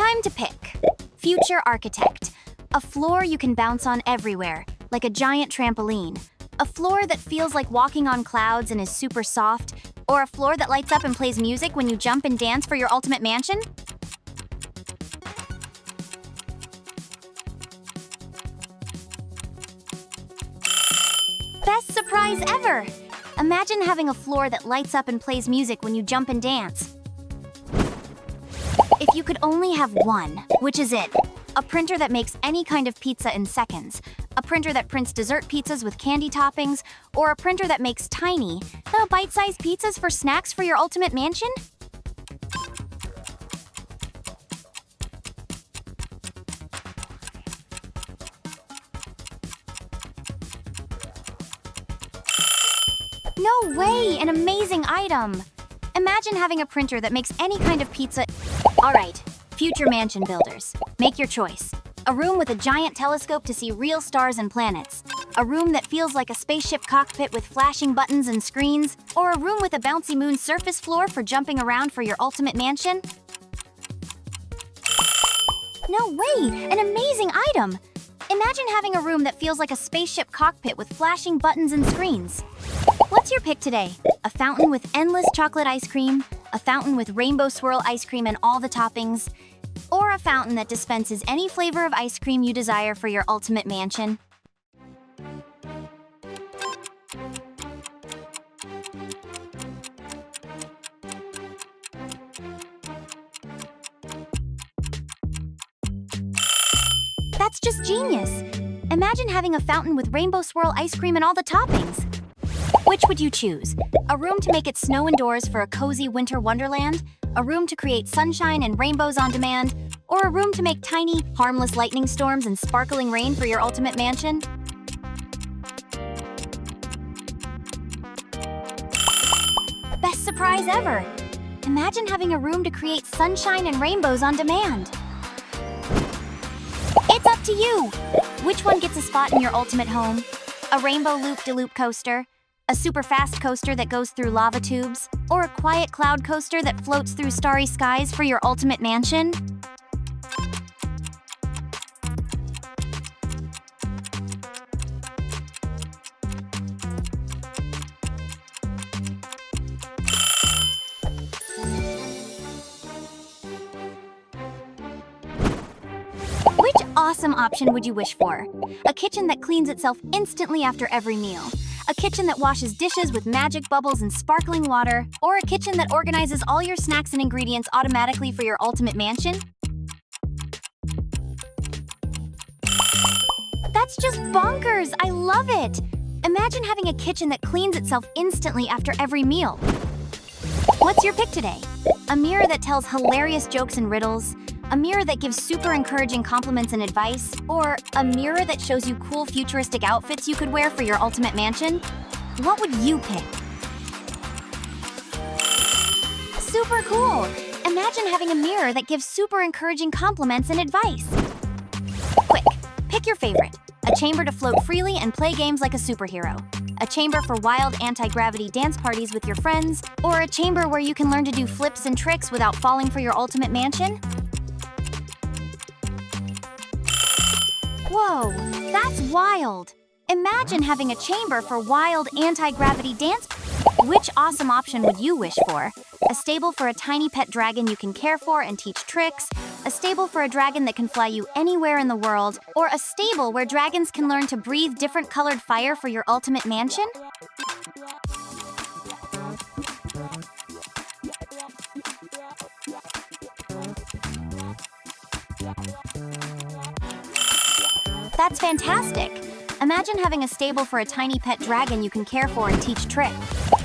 Time to pick. Future architect. A floor you can bounce on everywhere, like a giant trampoline. A floor that feels like walking on clouds and is super soft. Or a floor that lights up and plays music when you jump and dance for your ultimate mansion? Best surprise ever! Imagine having a floor that lights up and plays music when you jump and dance. If you could only have one, which is it? A printer that makes any kind of pizza in seconds, a printer that prints dessert pizzas with candy toppings, or a printer that makes tiny, bite-sized pizzas for snacks for your ultimate mansion? No way! An amazing item! Imagine having a printer that makes any kind of pizza. Alright, future mansion builders, make your choice. A room with a giant telescope to see real stars and planets. A room that feels like a spaceship cockpit with flashing buttons and screens. Or a room with a bouncy moon surface floor for jumping around for your ultimate mansion. No way! An amazing item! Imagine having a room that feels like a spaceship cockpit with flashing buttons and screens. What's your pick today? A fountain with endless chocolate ice cream? A fountain with rainbow swirl ice cream and all the toppings? Or a fountain that dispenses any flavor of ice cream you desire for your ultimate mansion? That's just genius! Imagine having a fountain with rainbow swirl ice cream and all the toppings. Which would you choose? A room to make it snow indoors for a cozy winter wonderland? A room to create sunshine and rainbows on demand? Or a room to make tiny, harmless lightning storms and sparkling rain for your ultimate mansion? Best surprise ever! Imagine having a room to create sunshine and rainbows on demand. It's up to you! Which one gets a spot in your ultimate home? A rainbow loop-de-loop coaster? A super fast coaster that goes through lava tubes? Or a quiet cloud coaster that floats through starry skies for your ultimate mansion? Which awesome option would you wish for? A kitchen that cleans itself instantly after every meal? A kitchen that washes dishes with magic bubbles and sparkling water? Or a kitchen that organizes all your snacks and ingredients automatically for your ultimate mansion? That's just bonkers! I love it! Imagine having a kitchen that cleans itself instantly after every meal. What's your pick today? A mirror that tells hilarious jokes and riddles? A mirror that gives super encouraging compliments and advice? Or a mirror that shows you cool futuristic outfits you could wear for your ultimate mansion? What would you pick? Super cool! Imagine having a mirror that gives super encouraging compliments and advice. Quick, pick your favorite. A chamber to float freely and play games like a superhero. A chamber for wild anti-gravity dance parties with your friends. Or a chamber where you can learn to do flips and tricks without falling for your ultimate mansion? Whoa, that's wild! Imagine having a chamber for wild anti-gravity dance. Which awesome option would you wish for? A stable for a tiny pet dragon you can care for and teach tricks? A stable for a dragon that can fly you anywhere in the world? Or a stable where dragons can learn to breathe different colored fire for your ultimate mansion? That's fantastic! Imagine having a stable for a tiny pet dragon you can care for and teach tricks.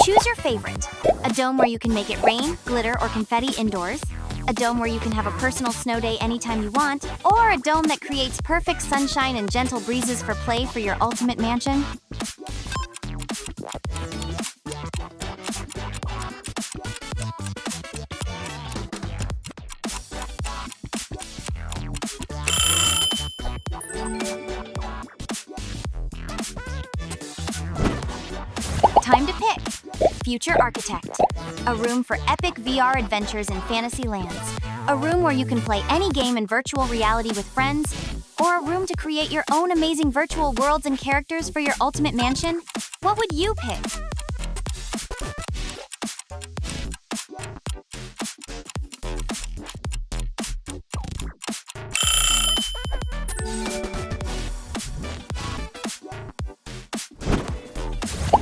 Choose your favorite. A dome where you can make it rain, glitter, or confetti indoors. A dome where you can have a personal snow day anytime you want. Or a dome that creates perfect sunshine and gentle breezes for play for your ultimate mansion. Time to pick. Future architect. A room for epic VR adventures in fantasy lands. A room where you can play any game in virtual reality with friends? Or a room to create your own amazing virtual worlds and characters for your ultimate mansion? What would you pick?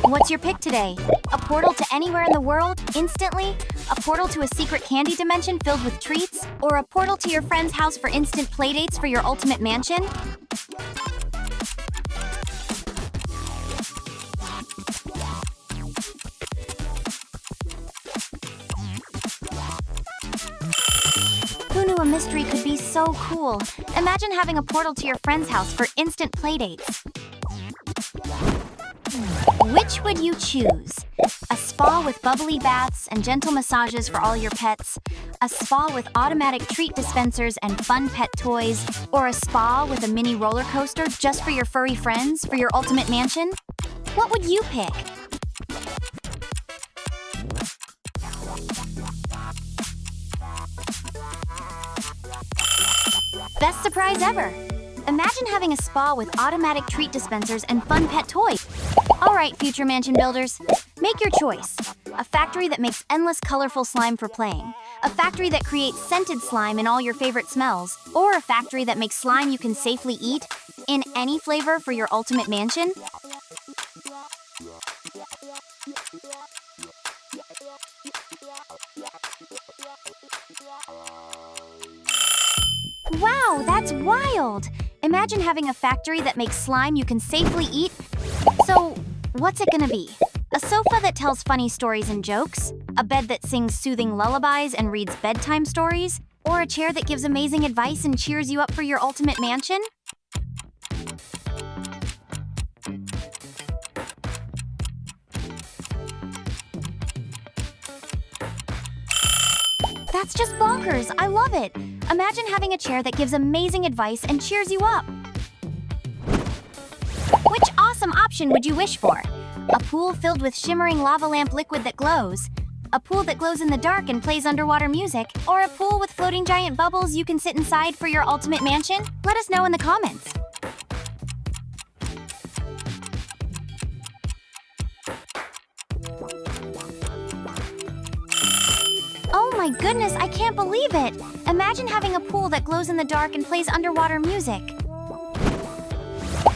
What's your pick today? A portal to anywhere in the world, instantly? A portal to a secret candy dimension filled with treats? Or a portal to your friend's house for instant playdates for your ultimate mansion? Who knew a mystery could be so cool? Imagine having a portal to your friend's house for instant playdates. Which would you choose? A spa with bubbly baths and gentle massages for all your pets? A spa with automatic treat dispensers and fun pet toys? Or a spa with a mini roller coaster just for your furry friends for your ultimate mansion? What would you pick? Best surprise ever! Imagine having a spa with automatic treat dispensers and fun pet toys. All right, future mansion builders, make your choice. A factory that makes endless colorful slime for playing. A factory that creates scented slime in all your favorite smells. Or a factory that makes slime you can safely eat in any flavor for your ultimate mansion. Wow, that's wild! Imagine having a factory that makes slime you can safely eat. So, what's it gonna be? A sofa that tells funny stories and jokes? A bed that sings soothing lullabies and reads bedtime stories? Or a chair that gives amazing advice and cheers you up for your ultimate mansion? That's just bonkers! I love it! Imagine having a chair that gives amazing advice and cheers you up. Which awesome option would you wish for? A pool filled with shimmering lava lamp liquid that glows? A pool that glows in the dark and plays underwater music? Or a pool with floating giant bubbles you can sit inside for your ultimate mansion? Let us know in the comments. Oh my goodness, I can't believe it! Imagine having a pool that glows in the dark and plays underwater music.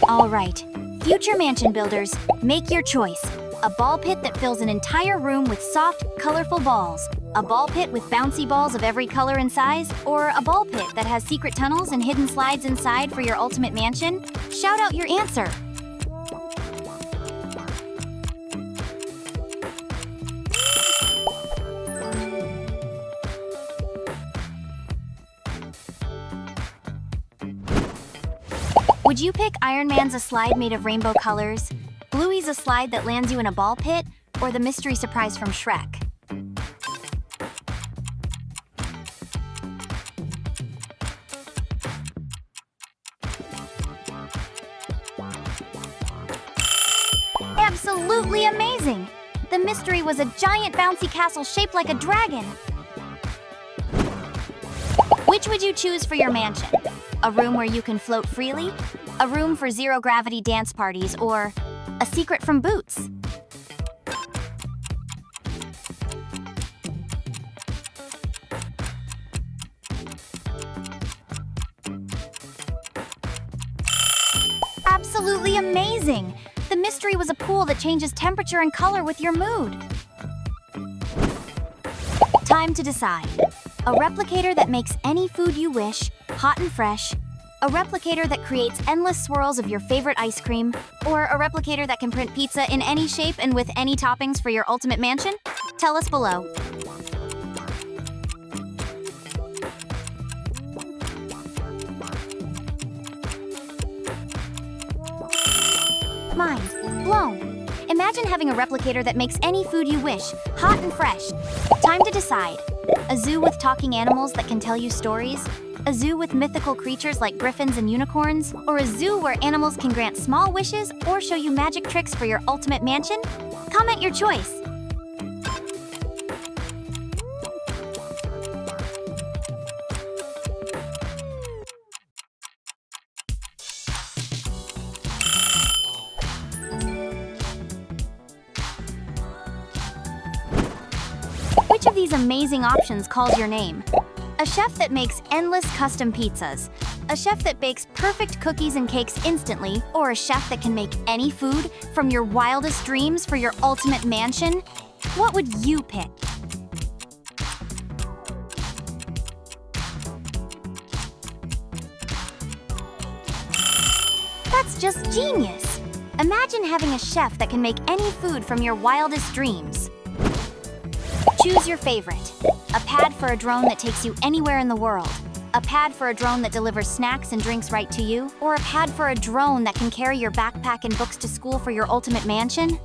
All right, future mansion builders, make your choice. A ball pit that fills an entire room with soft, colorful balls. A ball pit with bouncy balls of every color and size. Or a ball pit that has secret tunnels and hidden slides inside for your ultimate mansion. Shout out your answer. Would you pick Iron Man's a slide made of rainbow colors, Bluey's a slide that lands you in a ball pit, or the mystery surprise from Shrek? Absolutely amazing! The mystery was a giant bouncy castle shaped like a dragon. Which would you choose for your mansion? A room where you can float freely? A room for zero-gravity dance parties? Or a secret from Boots? Absolutely amazing! The mystery was a pool that changes temperature and color with your mood. Time to decide. A replicator that makes any food you wish, hot and fresh. A replicator that creates endless swirls of your favorite ice cream. Or a replicator that can print pizza in any shape and with any toppings for your ultimate mansion? Tell us below. Mind blown. Imagine having a replicator that makes any food you wish, hot and fresh. Time to decide. A zoo with talking animals that can tell you stories? A zoo with mythical creatures like griffins and unicorns? Or a zoo where animals can grant small wishes or show you magic tricks for your ultimate mansion? Comment your choice. these amazing options calls your name? A chef that makes endless custom pizzas, a chef that bakes perfect cookies and cakes instantly, or a chef that can make any food from your wildest dreams for your ultimate mansion? What would you pick? That's just genius! Imagine having a chef that can make any food from your wildest dreams. Choose your favorite. A pad for a drone that takes you anywhere in the world. A pad for a drone that delivers snacks and drinks right to you. Or a pad for a drone that can carry your backpack and books to school for your ultimate mansion.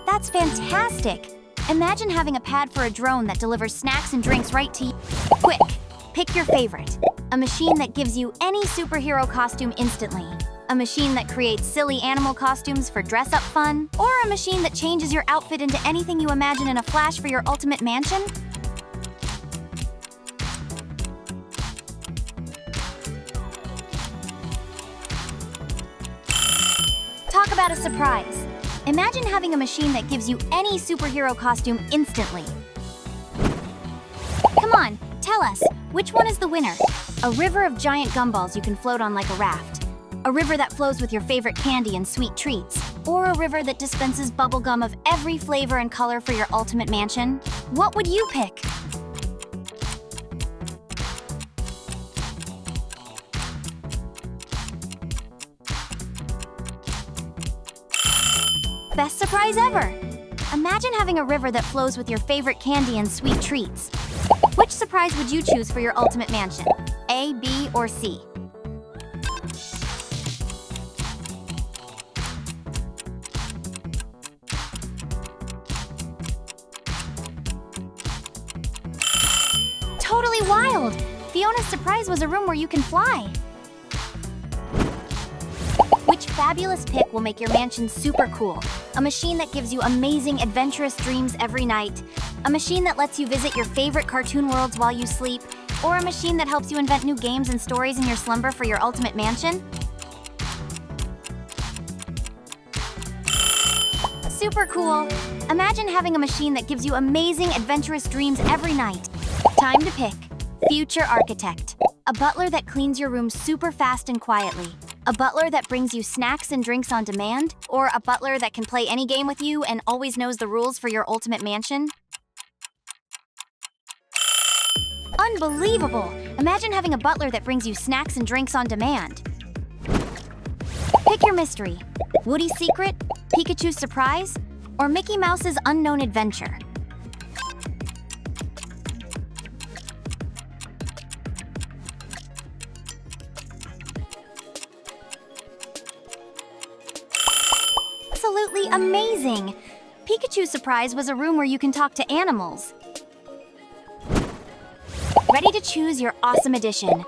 That's fantastic! Imagine having a pad for a drone that delivers snacks and drinks right to you. Quick, pick your favorite. A machine that gives you any superhero costume instantly. A machine that creates silly animal costumes for dress-up fun. Or a machine that changes your outfit into anything you imagine in a flash for your ultimate mansion. Talk about a surprise. Imagine having a machine that gives you any superhero costume instantly. Come on, tell us, which one is the winner? A river of giant gumballs you can float on like a raft. A river that flows with your favorite candy and sweet treats. Or a river that dispenses bubblegum of every flavor and color for your ultimate mansion. What would you pick? Best surprise ever! Imagine having a river that flows with your favorite candy and sweet treats. Which surprise would you choose for your ultimate mansion? A, B, or C? Totally wild! Fiona's surprise was a room where you can fly. Which fabulous pick will make your mansion super cool? A machine that gives you amazing, adventurous dreams every night? A machine that lets you visit your favorite cartoon worlds while you sleep? Or a machine that helps you invent new games and stories in your slumber for your ultimate mansion? Super cool! Imagine having a machine that gives you amazing, adventurous dreams every night. Time to pick. Future architect. A butler that cleans your room super fast and quietly. A butler that brings you snacks and drinks on demand? Or a butler that can play any game with you and always knows the rules for your ultimate mansion? Unbelievable! Imagine having a butler that brings you snacks and drinks on demand. Pick your mystery. Woody's secret? Pikachu's surprise? Or Mickey Mouse's unknown adventure? Absolutely amazing! Pikachu's surprise was a room where you can talk to animals. Ready to choose your awesome addition.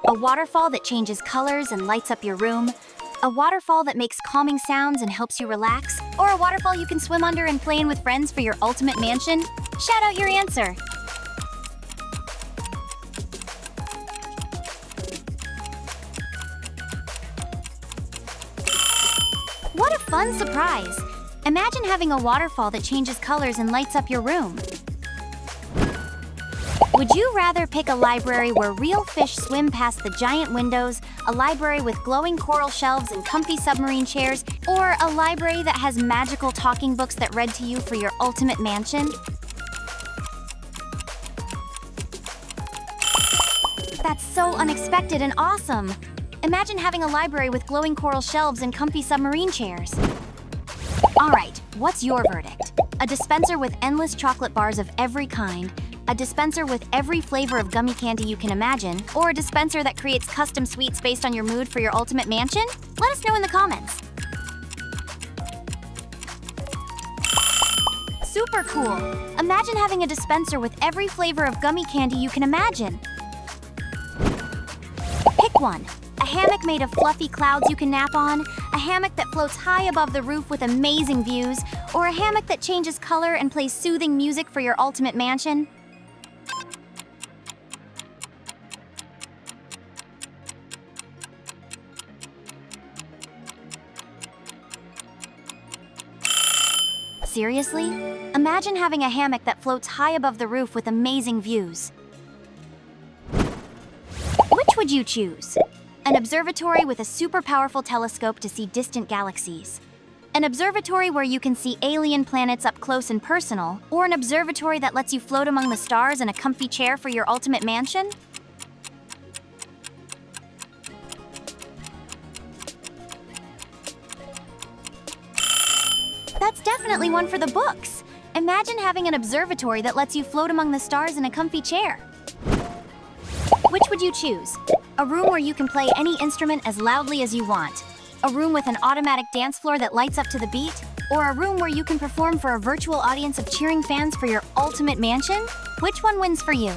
A waterfall that changes colors and lights up your room. A waterfall that makes calming sounds and helps you relax. Or a waterfall you can swim under and play in with friends for your ultimate mansion. Shout out your answer! What a fun surprise! Imagine having a waterfall that changes colors and lights up your room. Would you rather pick a library where real fish swim past the giant windows, a library with glowing coral shelves and comfy submarine chairs, or a library that has magical talking books that read to you for your ultimate mansion? That's so unexpected and awesome! Imagine having a library with glowing coral shelves and comfy submarine chairs. Alright, what's your verdict? A dispenser with endless chocolate bars of every kind, a dispenser with every flavor of gummy candy you can imagine, or a dispenser that creates custom sweets based on your mood for your ultimate mansion? Let us know in the comments. Super cool! Imagine having a dispenser with every flavor of gummy candy you can imagine. Pick one. A hammock made of fluffy clouds you can nap on, a hammock that floats high above the roof with amazing views, or a hammock that changes color and plays soothing music for your ultimate mansion. Seriously? Imagine having a hammock that floats high above the roof with amazing views. Which would you choose? An observatory with a super powerful telescope to see distant galaxies. An observatory where you can see alien planets up close and personal, or an observatory that lets you float among the stars in a comfy chair for your ultimate mansion? That's definitely one for the books. Imagine having an observatory that lets you float among the stars in a comfy chair. Which would you choose? A room where you can play any instrument as loudly as you want? A room with an automatic dance floor that lights up to the beat? Or a room where you can perform for a virtual audience of cheering fans for your ultimate mansion? Which one wins for you?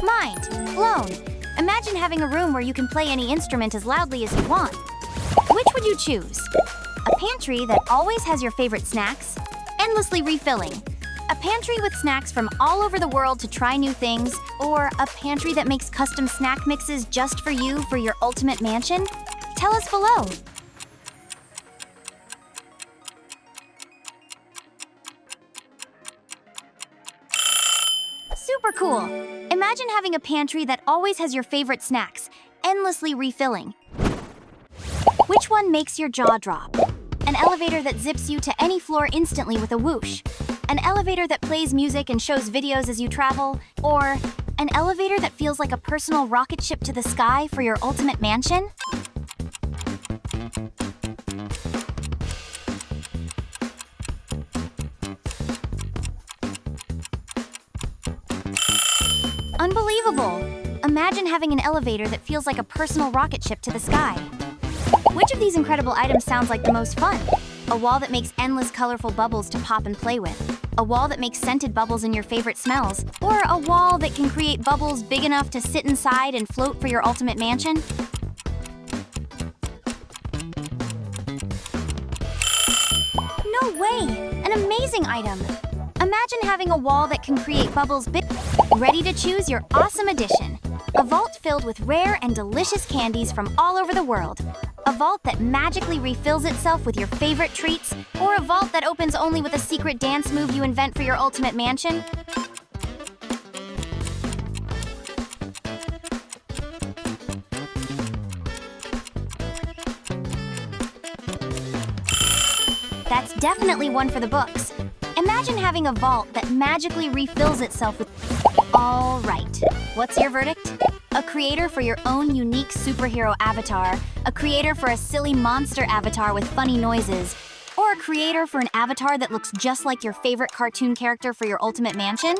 Mind blown. Imagine having a room where you can play any instrument as loudly as you want. Which would you choose? A pantry that always has your favorite snacks, endlessly refilling. A pantry with snacks from all over the world to try new things, or a pantry that makes custom snack mixes just for you for your ultimate mansion? Tell us below. Super cool! Imagine having a pantry that always has your favorite snacks, endlessly refilling. Which one makes your jaw drop? An elevator that zips you to any floor instantly with a whoosh. An elevator that plays music and shows videos as you travel. Or an elevator that feels like a personal rocket ship to the sky for your ultimate mansion? Unbelievable! Imagine having an elevator that feels like a personal rocket ship to the sky. Which of these incredible items sounds like the most fun? A wall that makes endless colorful bubbles to pop and play with. A wall that makes scented bubbles in your favorite smells. Or a wall that can create bubbles big enough to sit inside and float for your ultimate mansion? No way! An amazing item! Imagine having a wall that can create bubbles big. Ready to choose your awesome addition. A vault filled with rare and delicious candies from all over the world. A vault that magically refills itself with your favorite treats, or a vault that opens only with a secret dance move you invent for your ultimate mansion? That's definitely one for the books. Imagine having a vault that magically refills itself with... All right, what's your verdict? A creator for your own unique superhero avatar, a creator for a silly monster avatar with funny noises, or a creator for an avatar that looks just like your favorite cartoon character for your ultimate mansion?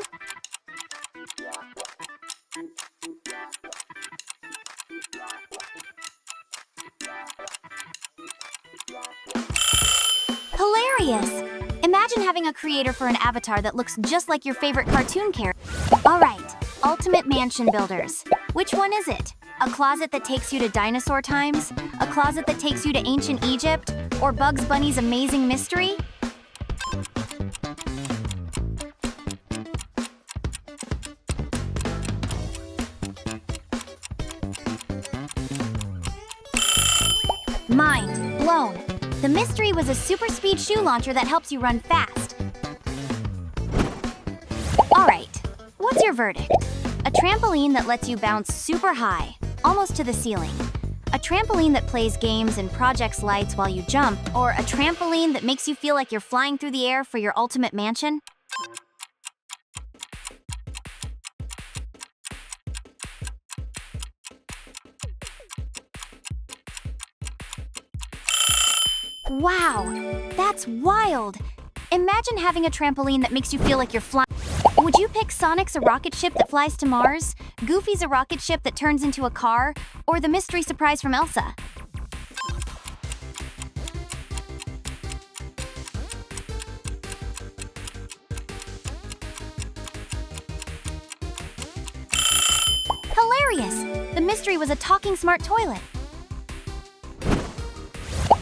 Hilarious! Imagine having a creator for an avatar that looks just like your favorite cartoon character. All right, ultimate mansion builders. Which one is it? A closet that takes you to dinosaur times? A closet that takes you to ancient Egypt? Or Bugs Bunny's amazing mystery? Mind blown. The mystery was a super speed shoe launcher that helps you run fast. All right, what's your verdict? A trampoline that lets you bounce super high, almost to the ceiling. A trampoline that plays games and projects lights while you jump, or a trampoline that makes you feel like you're flying through the air for your ultimate mansion? Wow, that's wild! Imagine having a trampoline that makes you feel like you're flying. Would you pick Sonic's a rocket ship that flies to Mars, Goofy's a rocket ship that turns into a car, or the mystery surprise from Elsa? Hilarious! The mystery was a talking smart toilet.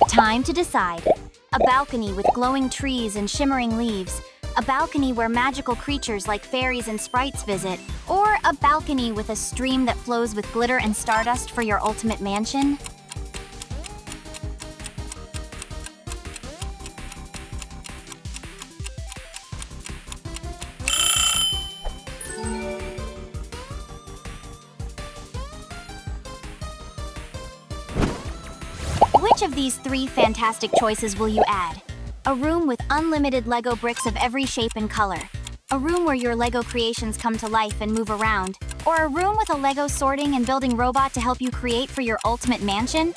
Time to decide. A balcony with glowing trees and shimmering leaves. A balcony where magical creatures like fairies and sprites visit, or a balcony with a stream that flows with glitter and stardust for your ultimate mansion? Which of these three fantastic choices will you add? A room with unlimited Lego bricks of every shape and color. A room where your Lego creations come to life and move around. Or a room with a Lego sorting and building robot to help you create for your ultimate mansion?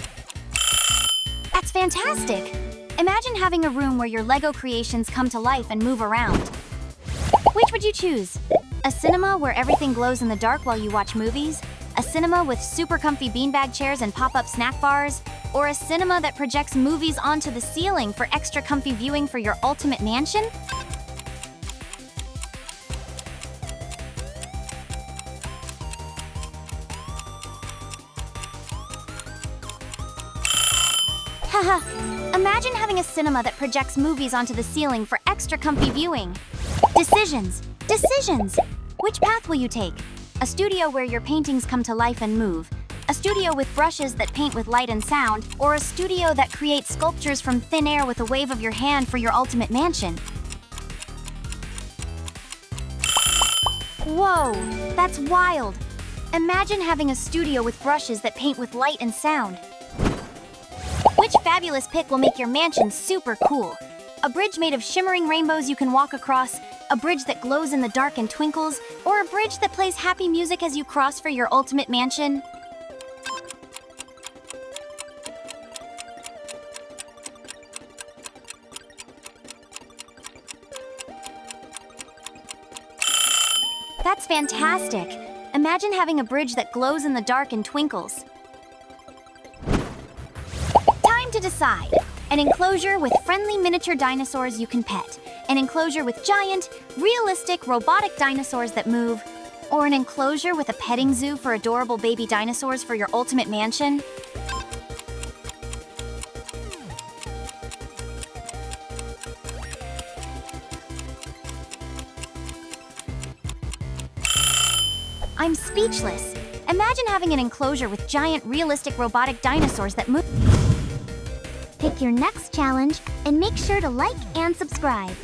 That's fantastic! Imagine having a room where your Lego creations come to life and move around. Which would you choose? A cinema where everything glows in the dark while you watch movies? A cinema with super comfy beanbag chairs and pop-up snack bars? Or a cinema that projects movies onto the ceiling for extra comfy viewing for your ultimate mansion? Haha, imagine having a cinema that projects movies onto the ceiling for extra comfy viewing. Decisions! Decisions! Which path will you take? A studio where your paintings come to life and move. A studio with brushes that paint with light and sound, or a studio that creates sculptures from thin air with a wave of your hand for your ultimate mansion. Whoa, that's wild! Imagine having a studio with brushes that paint with light and sound. Which fabulous pick will make your mansion super cool? A bridge made of shimmering rainbows you can walk across, a bridge that glows in the dark and twinkles, or a bridge that plays happy music as you cross for your ultimate mansion? That's fantastic! Imagine having a bridge that glows in the dark and twinkles. Time to decide! An enclosure with friendly miniature dinosaurs you can pet. An enclosure with giant, realistic, robotic dinosaurs that move. Or an enclosure with a petting zoo for adorable baby dinosaurs for your ultimate mansion. I'm speechless. Imagine having an enclosure with giant, realistic, robotic dinosaurs that move. Pick your next challenge and make sure to like and subscribe.